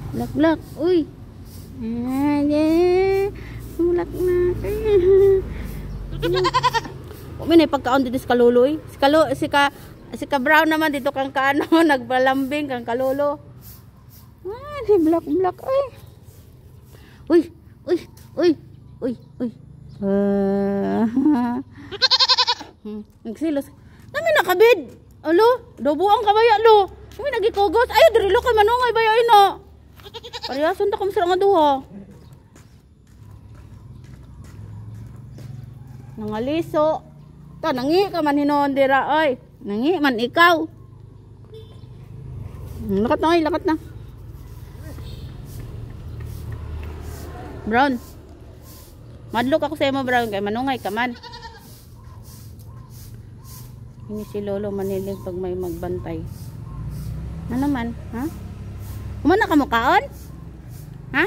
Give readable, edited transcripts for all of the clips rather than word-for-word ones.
Blak blak. Uy. Ay, mulak na. Kung may pagkaon dito sa kaluloy. Si ka brown naman dito kang kaano nagbalambing kang kalolo. Ah, di blak blak ay. Uy, uy, uy, uy, uy. Nagsilos. Nami nakabid. Alo, dobuang kabaya lo. Nami nagikugos. Ay, dirilo kay manungay baya ino. Pariyason ta kamo sa nga duha. Nangaliso. Ta nangi ka man hinon dira oy. Nangi man ikaw. Lakat na, lakat na. Brown. Madlok ako sa imo Brown kay manungay ka man. Ini si Lolo manilig pag may magbantay. Ano naman, ha? Umana ka mo kaon? Ha?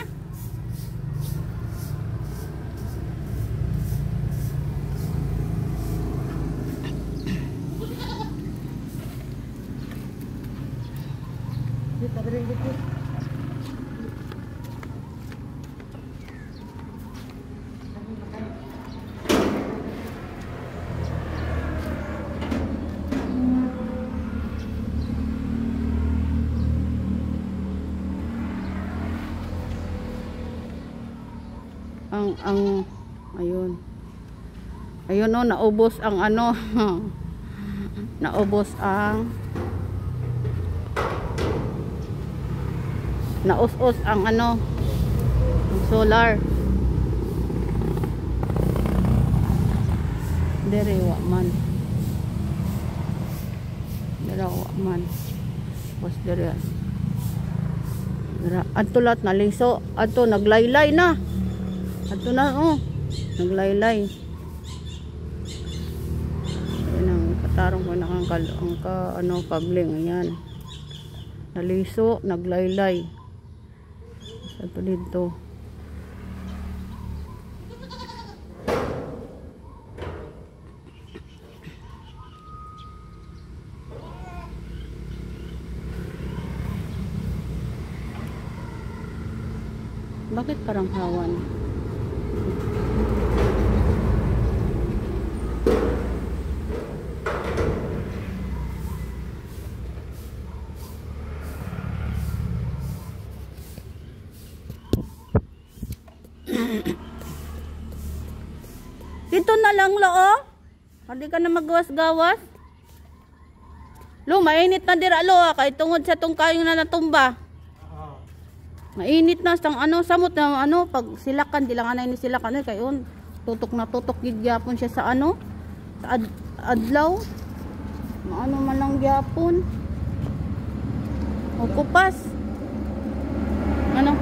Ayun oh, naubos ang ano. Naubos ang naus-us ang ano, solar. Derewa man. Was dere. Adto lat na liso, adto naglaylay na. Adto na oh, naglaylay. Yan ang katarong ko nakangkal ang ano kabling ayan. Naliso, naglaylay. Adto dito. Bakit parang hawan? Dito na lang lo oh. Hindi ka na magawas-gawas. Lo, mainit na dira lo ah. Kay tungod sa tungkayong na natumba. Mainit na sang ano samot na ano pag silakan di lang anay ni silakan kay on tutok na tutok gid gyapon siya sa ano sa adlaw. Maano man lang gyapon. O kupas. Ano?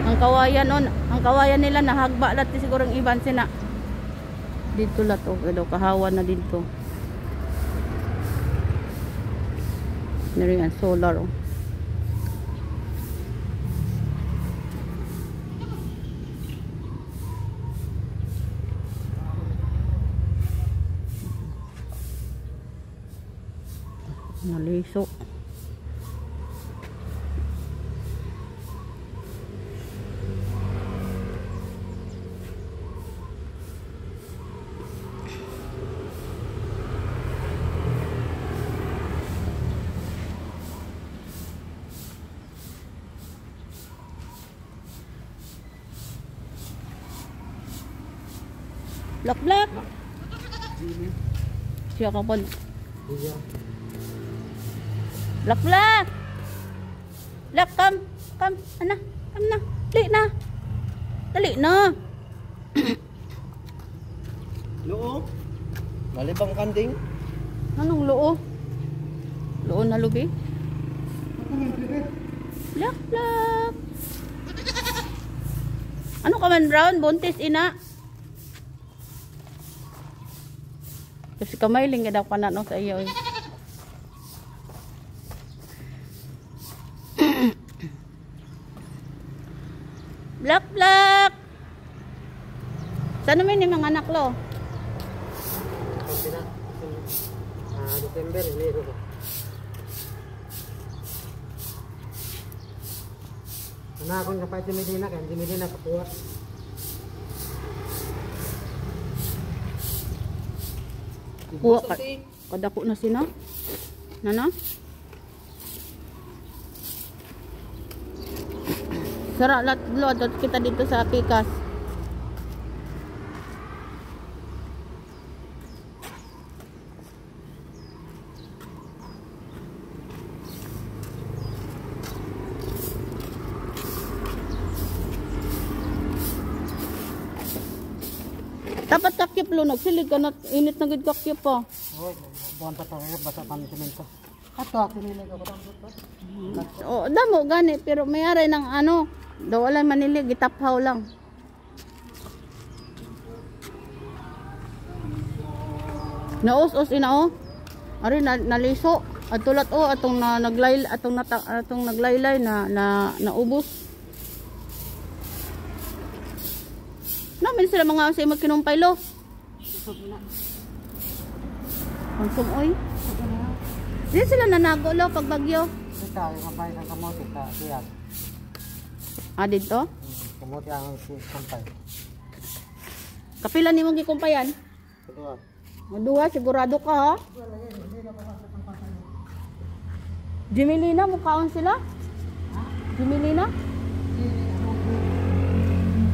Ang kawayan on, ang kawayan nila nahagba lat siguro ang iban sina. Dito lat o do kahawan na dito. Nari ang solar oh. Naliso. Blak blak. Siya ka po. Blak blak. Blak come. Ana, come na. Dali na. Dali na. Loo. Malibang kanding. Anong loo? Loo na lubi? Blak blak. Ano ka man Brown? Buntis ina. Kasi kamailing ka daw pa na no, sa iyo eh. Blak blak. Saan naman yung mga anak lo? December, Enero. Anakon ka pa ito Medina, kaya hindi Medina kapuha. Kuha ka. Kadako na sina. Nana? Sara latlo at kita dito sa Pikas. Dapat kakyip lunok, silig ka na, init na gid kakyip pa. Oh, buwan pa tayo, basa pa ng semento. Ato, kinilig ako lang. O, damo gani, pero mayari ng ano, daw wala manilig, gitaphaw lang. Naus-us ina o. Ari naliso. At tulat o atong naglaylay na naubos. Namin sila mga sa imong kinumpay lo. Konsum oy. Di sila nanago lo pag bagyo. Ito, yung kampay ng kamote, siya. Ah, dito? Kamote ang kampay. Kapila nimong gikumpayan? Kedua. Dua, sigurado ka ha? Jimilina, mukhaon sila? Jimilina?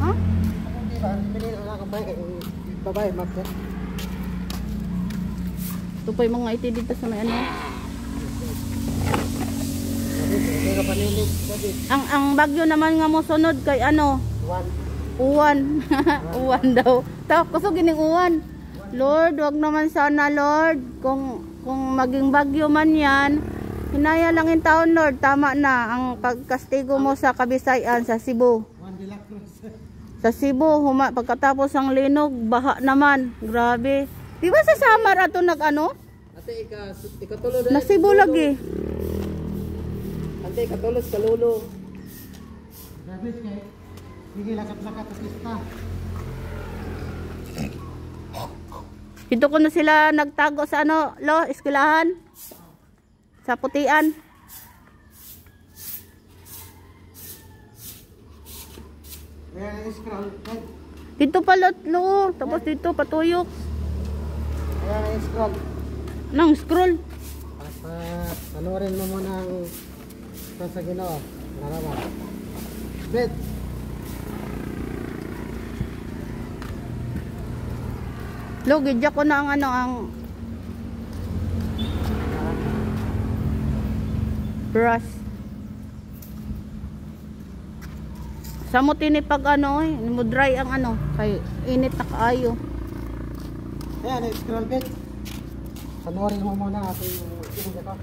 Ha? Babae, magka. Ito pa yung mga iti dito sa may ano. Ang bagyo naman nga mo sunod kay ano? Uwan. Uwan daw. Tawag ko so gining uwan. Lord, wag naman sana Lord. Kung maging bagyo man yan, hinaya lang yung taon Lord. Tama na ang pagkastigo mo sa Kabisayan, sa Cebu. Sa Cebu, pagkatapos ang linog, baha naman. Grabe. Di ba sa Samar ato nag-ano? Ate, ikatulo Na Cebu lagi. Ante, katulos sa lulo. David kay sige lakat-lakat sa pista. Dito ko na sila nagtago sa ano, lo, eskwelahan. Sa Putian. Dito pala, lo, tapos dito patuyok. Ayan, scroll. Nang scroll. Panuorin mo muna ang sa Ginoo. Naraman. Bet. Lo, gidya ko na ang ano, ang brush. Samo tinipag ano, mo dry ang ano, kay init na kaayo. Ayan, scroll bet. Panuorin mo muna ating sinong ito.